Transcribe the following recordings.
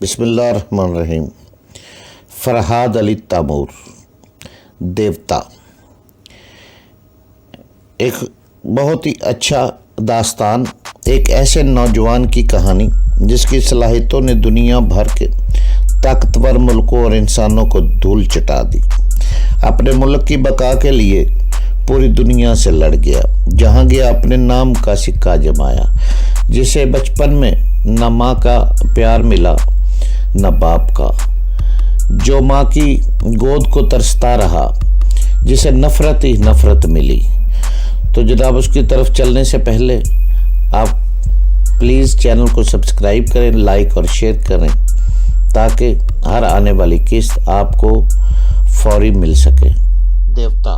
بسم اللہ الرحمن الرحیم۔ فرحاد علی تیمور، دیوتا، ایک بہت ہی اچھا داستان، ایک ایسے نوجوان کی کہانی جس کی صلاحیتوں نے دنیا بھر کے طاقتور ملکوں اور انسانوں کو دھول چٹا دی۔ اپنے ملک کی بقا کے لیے پوری دنیا سے لڑ گیا، جہاں گیا اپنے نام کا سکہ جمایا۔ جسے بچپن میں نہ ماں کا پیار ملا نہ باپ کا، جو ماں کی گود کو ترستا رہا، جسے نفرت ہی نفرت ملی۔ تو جناب اس کی طرف چلنے سے پہلے آپ پلیز چینل کو سبسکرائب کریں، لائک اور شیئر کریں تاکہ ہر آنے والی قسط آپ کو فوری مل سکے۔ دیوتا،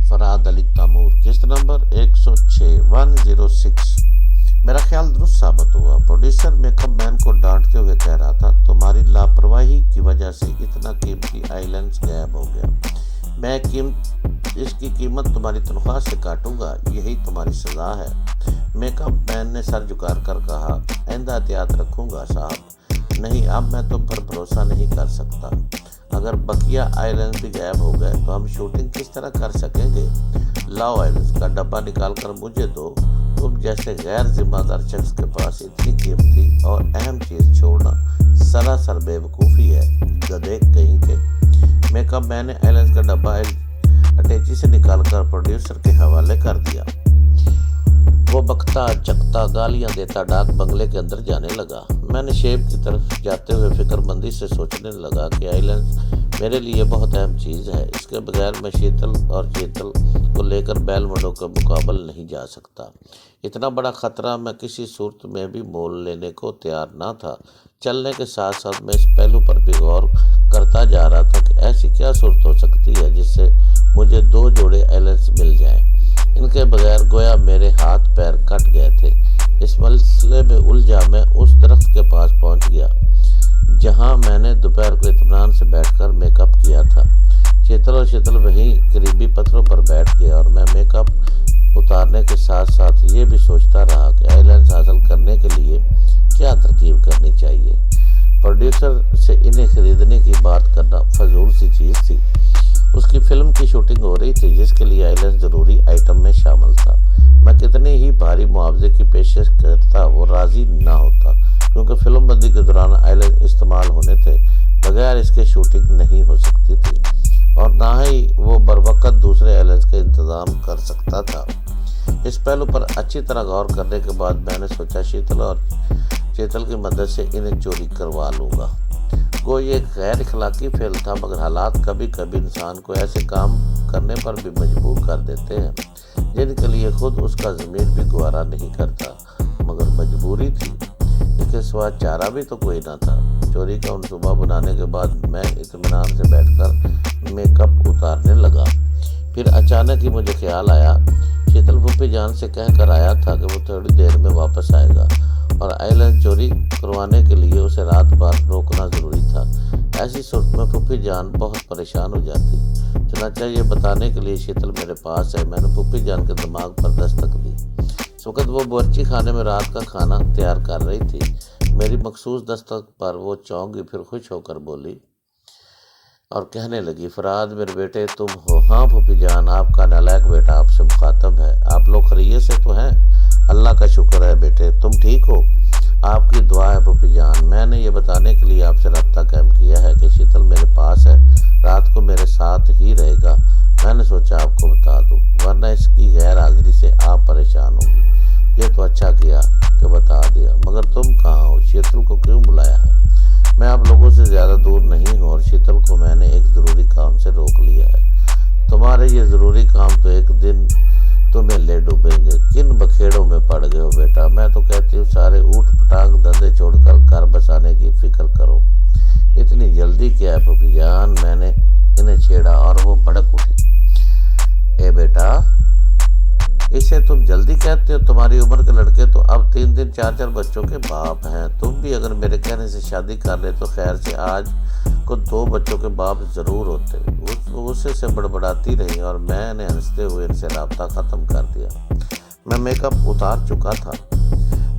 فرحاد علی تیمور، قسط نمبر 106 میرا خیال درست ثابت ہوا۔ پروڈیوسر میک اپ مین کو ڈانٹتے ہوئے کہہ رہا تھا، تمہاری لاپرواہی کی وجہ سے اتنا قیمتی آئی لینس غائب ہو گیا۔ میں اس کی قیمت تمہاری تنخواہ سے کاٹوں گا، یہی تمہاری سزا ہے۔ میک اپ مین نے سر جھکا کر کہا، آئندہ احتیاط رکھوں گا صاحب۔ نہیں، اب میں تم پر بھروسہ نہیں کر سکتا۔ اگر بقیہ آئی لینس بھی غائب ہو گئے تو ہم شوٹنگ کس طرح کر سکیں گے؟ لاؤ آئی لینس کا ڈبہ نکال کر مجھے دو۔ تم جیسے غیر ذمہ دار شخص کے پاس اتنی قیمتی اور اہم چیز چھوڑنا سراسر بے وقوفی ہے، گدھے کہیں کے۔ میک اپ مین نے آئی لینس کا ڈبہ اٹیچی سے نکال کر پروڈیوسر کے حوالے کر دیا۔ وہ بکتا چکتا گالیاں دیتا ڈاک بنگلے کے اندر جانے لگا۔ میں نے شیب کی طرف جاتے ہوئے فکر مندی سے سوچنے لگا کہ آئی لینس میرے لیے بہت اہم چیز ہے، اس کے بغیر میں شیتل اور چیتل کو لے کر بیل مڈوں کا مقابل نہیں جا سکتا۔ اتنا بڑا خطرہ میں کسی صورت میں بھی مول لینے کو تیار نہ تھا۔ چلنے کے ساتھ ساتھ میں اس پہلو پر بھی غور کرتا جا رہا تھا کہ ایسی کیا صورت ہو سکتی ہے جس سے مجھے 2 جوڑے آئی لینس مل جائیں۔ ان کے بغیر گویا میرے ہاتھ پیر کٹ گئے تھے۔ اس مسئلے میں الجھا میں اس درخت کے پاس پہنچ گیا جہاں میں نے دوپہر کو اطمینان سے بیٹھ کر میک اپ کیا تھا۔ چیتل اور شیتل وہیں قریبی پتھروں پر بیٹھ گئے اور میں میک اپ اتارنے کے ساتھ ساتھ یہ بھی سوچتا رہا کہ آئی لینس حاصل کرنے کے لیے کیا ترکیب کرنی چاہیے۔ پروڈیوسر سے انہیں خریدنے کی بات کرنا فضول سی چیز تھی۔ اس کی فلم کی شوٹنگ ہو رہی تھی جس کے لیے آئی لینس ضروری آئٹم میں شامل تھا۔ میں کتنے ہی بھاری معاوضے کی پیشکش کرتا وہ راضی نہ ہوتا، کیونکہ فلم بندی کے دوران آئی لینس استعمال ہونے تھے، بغیر اس کے شوٹنگ نہیں ہو سکتی تھی، اور نہ ہی وہ بروقت دوسرے آئی لینس کا انتظام کر سکتا تھا۔ اس پہلو پر اچھی طرح غور کرنے کے بعد میں نے سوچا شیتل اور چیتل کی مدد سے انہیں چوری کروا لوں گا۔ یہ ایک غیر اخلاقی فعل تھا، مگر حالات کبھی کبھی انسان کو ایسے کام کرنے پر بھی مجبور کر دیتے ہیں جن کے لیے خود اس کا ضمیر بھی گوارا نہیں کرتا، مگر مجبوری تھی۔ اس کے سوا چارہ بھی تو کوئی نہ تھا۔ چوری کا منصوبہ بنانے کے بعد میں اطمینان سے بیٹھ کر میک اپ اتارنے لگا۔ پھر اچانک ہی مجھے خیال آیا، شیتل پھوپھی جان سے کہہ کر آیا تھا کہ وہ تھوڑی دیر میں واپس آئے گا، اور آئی لینس چوری کروانے کے لیے اسے رات بھر روکنا ضروری تھا۔ ایسی صورت میں پھوپھی جان بہت پریشان ہو جاتی۔ چنانچہ یہ بتانے کے لیے شیتل میرے پاس ہے، میں نے پھوپھی جان کے دماغ پر دستک دی۔ اس وقت وہ باورچی خانے میں رات کا کھانا تیار کر رہی تھی۔ میری مخصوص دستک پر وہ چونک گئی، پھر خوش ہو کر بولی اور کہنے لگی، فرحاد میرے بیٹے تم ہو؟ ہاں پھوپھی جان، آپ کا نالائق بیٹا آپ سے مخاطب ہے۔ آپ لوگ خیریت سے تو ہیں؟ اللہ کا شکر ہے بیٹے، تم ٹھیک ہو؟ آپ کی دعا ہے پھوپھی جان۔ میں نے یہ بتانے کے لیے آپ سے رابطہ قائم کیا ہے کہ شیتل میرے پاس ہے، رات کو میرے ساتھ ہی رہے گا۔ میں نے سوچا آپ کو بتا دوں، ورنہ اس کی غیر حاضری سے آپ پریشان ہوں گی۔ یہ تو اچھا کیا کہ بتا دیا، مگر تم کہاں ہو؟ شیتل کو کیوں بلایا ہے؟ میں آپ لوگوں سے زیادہ دور نہیں ہوں، اور شیتل کو میں نے ایک ضروری کام سے روک لیا ہے۔ تمہارے یہ ضروری کام تو ایک دن تمہیں لے ڈوبیں گے۔ کن بکھیڑوں میں پڑ گئے ہو بیٹا؟ میں تو کہتی ہوں سارے اوٹ پٹانگ دھندے چھوڑ کر گھر بسانے کی فکر کرو۔ اتنی جلدی کیا ہے پھوپھی جان؟ میں نے انہیں چھیڑا اور وہ بھڑک اٹھی۔ اے بیٹا، اسے تم جلدی کہتے ہو؟ تمہاری عمر کے لڑکے تو اب 3 4 بچوں کے باپ ہیں۔ تم بھی اگر میرے کہنے سے شادی کر لے تو خیر سے آج کو 2 بچوں کے باپ ضرور ہوتے۔ غصے سے بڑبڑاتی رہی اور میں نے ہنستے ہوئے ان سے رابطہ ختم کر دیا۔ میں میک اپ اتار چکا تھا۔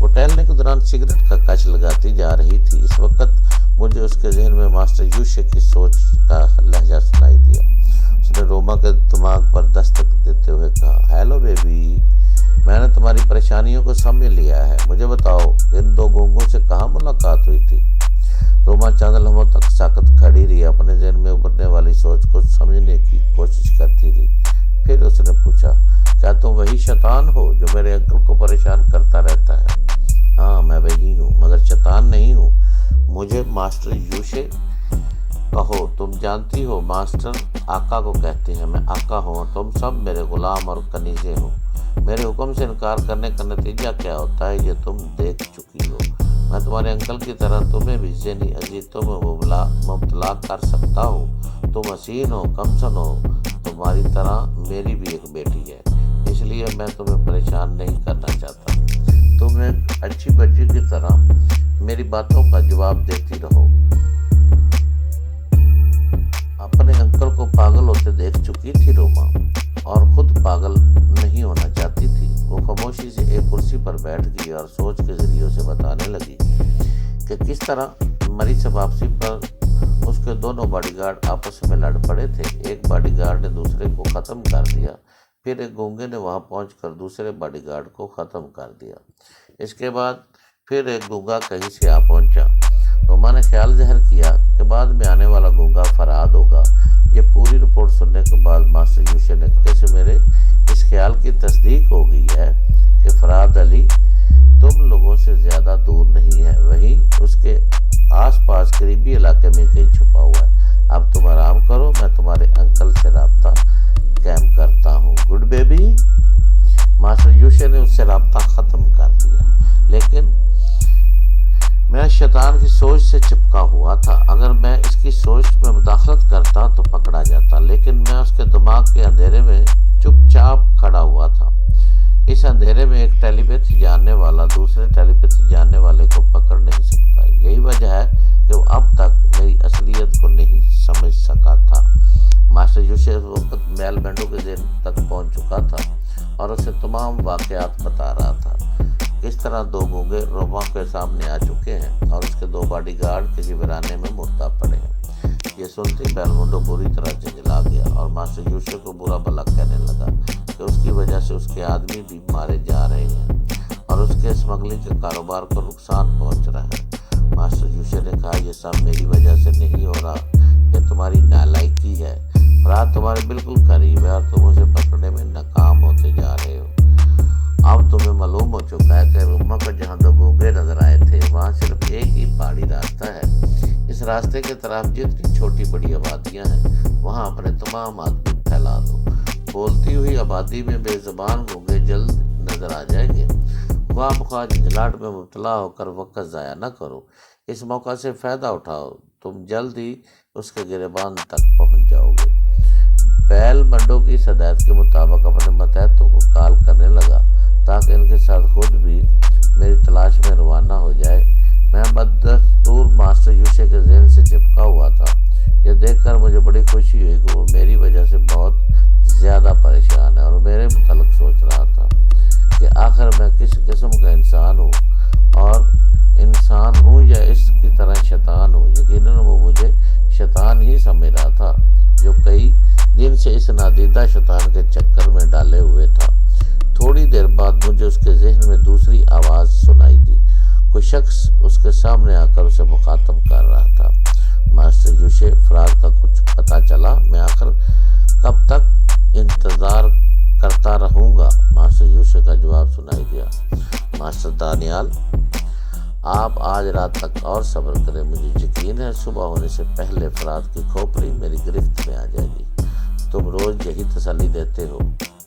وہ ٹہلنے کے دوران سگریٹ کا کچ لگاتی جا رہی تھی۔ اس وقت مجھے اس کے ذہن میں ماسٹر یوشے کی سوچ کا لہجہ سنائی دیا۔ اس نے روما کے دماغ پر دستک دیتے ہوئے کہا، ہیلو بیبی، میں نے تمہاری پریشانیوں کو سمجھ لیا ہے۔ مجھے بتاؤ ان دو گونگوں سے کہاں ملاقات ہوئی تھی؟ روما چند لمحوں تک ساکت کھڑی رہی، اپنے ذہن میں ابھرنے والی سوچ کو سمجھنے کی کوشش کرتی رہی۔ پھر اس نے پوچھا، کیا تم وہی شیطان ہو جو میرے انکل کو پریشان کرتا رہتا ہے؟ ہاں میں وہی ہوں، مگر شیطان نہیں ہوں۔ مجھے ماسٹر یوشے کہو۔ تم جانتی ہو ماسٹر آقا کو کہتے ہیں، میں آقا ہوں اور تم سب میرے غلام اور کنیزیں ہو۔ میرے حکم سے انکار کرنے کا نتیجہ کیا ہوتا ہے یہ تم دیکھ چکی ہو۔ میں تمہارے انکل کی طرح تمہیں بھی ذہنی اذیتوں میں مبتلا کر سکتا ہوں۔ تم حسین ہو، کمسن ہو، تمہاری طرح میری بھی ایک بیٹی ہے، اس لیے میں تمہیں پریشان نہیں کرنا چاہتا۔ تم ایک اچھی بچی کی طرح میری باتوں کا جواب دیتی رہو۔ اپنے انکل کو پاگل ہوتے دیکھ چکی تھی روما، اور خود پاگل نہیں ہونا چاہتی تھی۔ وہ خاموشی سے ایک کرسی پر بیٹھ گئی اور سوچ کے ذریعے سے بتانے لگی کہ کس طرح مری سے واپسی پر اس کے دونوں باڈی گارڈ آپس میں لڑ پڑے تھے۔ ایک باڈی گارڈ نے دوسرے کو ختم کر دیا، پھر ایک گونگے نے وہاں پہنچ کر دوسرے باڈی گارڈ کو ختم کر دیا۔ اس کے بعد پھر ایک گونگا کہیں سے آ پہنچا۔ روما نے خیال ظاہر کیا کہ بعد میں آنے والا گونگا فرہاد ہوگا۔ یہ پوری رپورٹ سننے کے بعد ماسٹر یوشے نے کیسے میرے اس خیال کی تصدیق ہو گئی ہے کہ فرہاد علی تم لوگوں سے زیادہ دور نہیں ہے، وہیں اس کے آس پاس قریبی علاقے میں کہیں چھپا ہوا ہے۔ اب تم آرام کرو، میں تمہارے انکل سے رابطہ قائم کرتا ہوں۔ Good baby. ماسٹر یوشے نے اس سے رابطہ ختم کر دیا، لیکن میں شیطان کی سوچ سے چپکا ہوا تھا۔ اگر میں اس کی سوچ میں مداخلت کرتا تو پکڑا جاتا، لیکن میں اس کے دماغ کے اندھیرے میں چپ چاپ کھڑا ہوا تھا۔ اس اندھیرے میں ایک ٹیلی پیتھی جاننے والا دوسرے ٹیلی پیتھی جاننے والے کو پکڑ نہیں سکتا۔ یہی وجہ ہے کہ وہ اب تک میری اصلیت کو نہیں سمجھ سکا تھا۔ ماسٹر یوشے اس وقت میل بینڈو کے ذہن تک پہنچ چکا تھا اور اسے تمام واقعات بتا رہا تھا۔ اس طرح دو گونگے روما کے سامنے آ چکے ہیں اور اس کے دو باڈی گارڈ کسی ویرانے میں مردہ پڑے ہیں۔ یہ سنتے بیلمونڈو بری طرح جھنجھلا گیا اور ماسٹر یوشے کو برا بھلا کہنے لگا کہ اس کی وجہ سے اس کے آدمی بھی مارے جا رہے ہیں اور اس کے اسمگلنگ کے کاروبار کو نقصان پہنچ رہا ہے۔ ماسٹر یوشے نے کہا، یہ سب میری وجہ سے نہیں ہو رہا، یہ تمہاری نالائکی ہے۔ فرہاد تمہارے بالکل قریب ہے اور تم اسے پکڑنے میں ناکام ہوتے جا رہے ہو۔ اب تمہیں معلوم ہو چکا ہے کہ روما پر جہاں دو گونگے نظر آئے تھے وہاں صرف ایک ہی پہاڑی راستہ ہے۔ اس راستے کے طرف جتنی چھوٹی بڑی آبادیاں ہیں وہاں اپنے تمام آدمی پھیلا دو۔ بولتی ہوئی آبادی میں بے زبان گونگے جلد نظر آ جائیں گے۔ خواہ بخواہ جھنجھلاہٹ میں مبتلا ہو کر وقت ضائع نہ کرو، اس موقع سے فائدہ اٹھاؤ، تم جلد ہی اس کے گریبان تک پہنچ جاؤ گے۔ بیل منڈو کی ہدایت کے مطابق اپنے ماتحتوں کو کال کرنے لگا تاکہ ان کے ساتھ خود بھی میری تلاش میں روانہ ہو جائے۔ میں بدستور ماسٹر یوشے کے ذہن سے چپکا ہوا تھا۔ یہ دیکھ کر مجھے بڑی خوشی ہوئی کہ وہ میری وجہ سے بہت زیادہ پریشان ہے اور میرے متعلق سوچ رہا تھا کہ آخر میں کس قسم کا انسان ہوں، اور انسان ہوں یا اس کی طرح شیطان ہوں۔ یقیناً وہ مجھے شیطان ہی سمجھ رہا تھا جو کئی دن سے اس نادیدہ شیطان کے چکر میں ڈالے ہوئے تھا۔ تھوڑی دیر بعد مجھے اس کے ذہن میں دوسری آواز سنائی دی۔ کوئی شخص اس کے سامنے آ کر اسے مخاطب کر رہا تھا۔ ماسٹر یوشے، فرہاد کا کچھ پتہ چلا؟ میں آخر کب تک انتظار کرتا رہوں گا؟ ماسٹر یوشے کا جواب سنائی دیا، ماسٹر دانیال، آپ آج رات تک اور صبر کریں۔ مجھے یقین ہے صبح ہونے سے پہلے فرہاد کی کھوپڑی میری گرفت میں آ جائے گی۔ تم روز یہی تسلی دیتے ہو،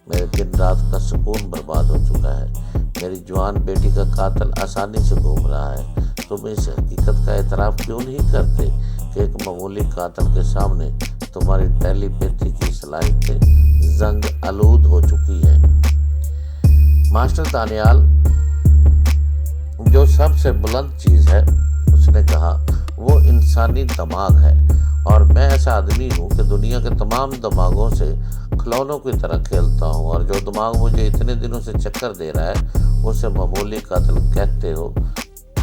میرے دن رات کا سکون برباد ہو چکا ہے۔ میری جوان بیٹی کا قاتل آسانی سے گھوم رہا ہے۔ تم اس حقیقت کا اعتراف کیوں نہیں کرتے کہ ایک معمولی قاتل کے سامنے تمہاری ٹیلی پیتھی کی صلاحیتیں زنگ آلود ہو چکی ہیں؟ ماسٹر دانیال، جو سب سے بلند چیز ہے، اس نے کہا، وہ انسانی دماغ ہے، اور میں ایسا آدمی ہوں کہ دنیا کے تمام دماغوں سے کھلونوں کی طرح کھیلتا ہوں، اور جو دماغ مجھے اتنے دنوں سے چکر دے رہا ہے اسے معمولی قاتل کہتے ہو۔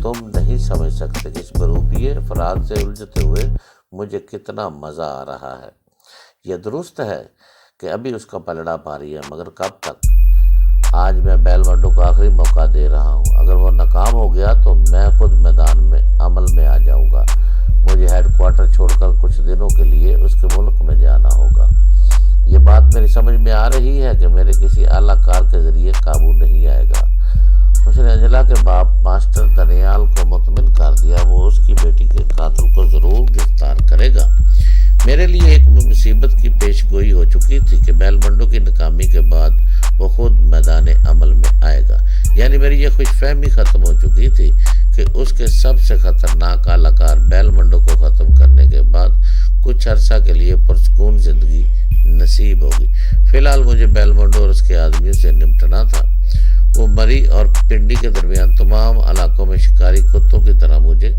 تم نہیں سمجھ سکتے کہ اس بروپیے افراد سے الجھتے ہوئے مجھے کتنا مزہ آ رہا ہے۔ یہ درست ہے کہ ابھی اس کا پلڑا بھاری ہے، مگر کب تک؟ آج میں بیل منڈو کو آخری موقع دے رہا ہوں۔ اگر وہ ناکام ہو گیا تو میں خود میدان میں عمل میں آ جاؤں گا۔ مجھے ہیڈ کوارٹر چھوڑ کر کچھ دنوں کے لیے اس کے ملک میں جانا ہوگا۔ یہ بات میری سمجھ میں آ رہی ہے کہ میرے کسی اعلیٰ کار کے ذریعے قابو نہیں آئے گا۔ اس نے انجلا کے باپ ماسٹر دانیال کو مطمئن کر دیا، وہ اس کی بیٹی کے قاتل کو ضرور گرفتار کرے گا۔ میرے لیے ایک مصیبت کی پیش گوئی ہو چکی تھی کہ بیل منڈو کی ناکامی کے بعد وہ خود میدان عمل میں آئے گا، یعنی میری یہ خوش فہمی ختم ہو چکی تھی کہ اس کے سب سے خطرناک اعلیٰ کار بیل منڈو کو ختم کرنے کے بعد کچھ عرصہ کے لیے پرسکون زندگی نصیب ہوگی۔ فی الحال مجھے بیل منڈو اور اس کے آدمیوں سے نمٹنا تھا۔ وہ مری اور پنڈی کے درمیان تمام علاقوں میں شکاری کتوں کی طرح مجھے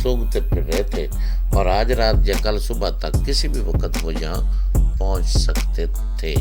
سونگھتے پھر رہے تھے، اور آج رات یا کل صبح تک کسی بھی وقت وہ یہاں پہنچ سکتے تھے۔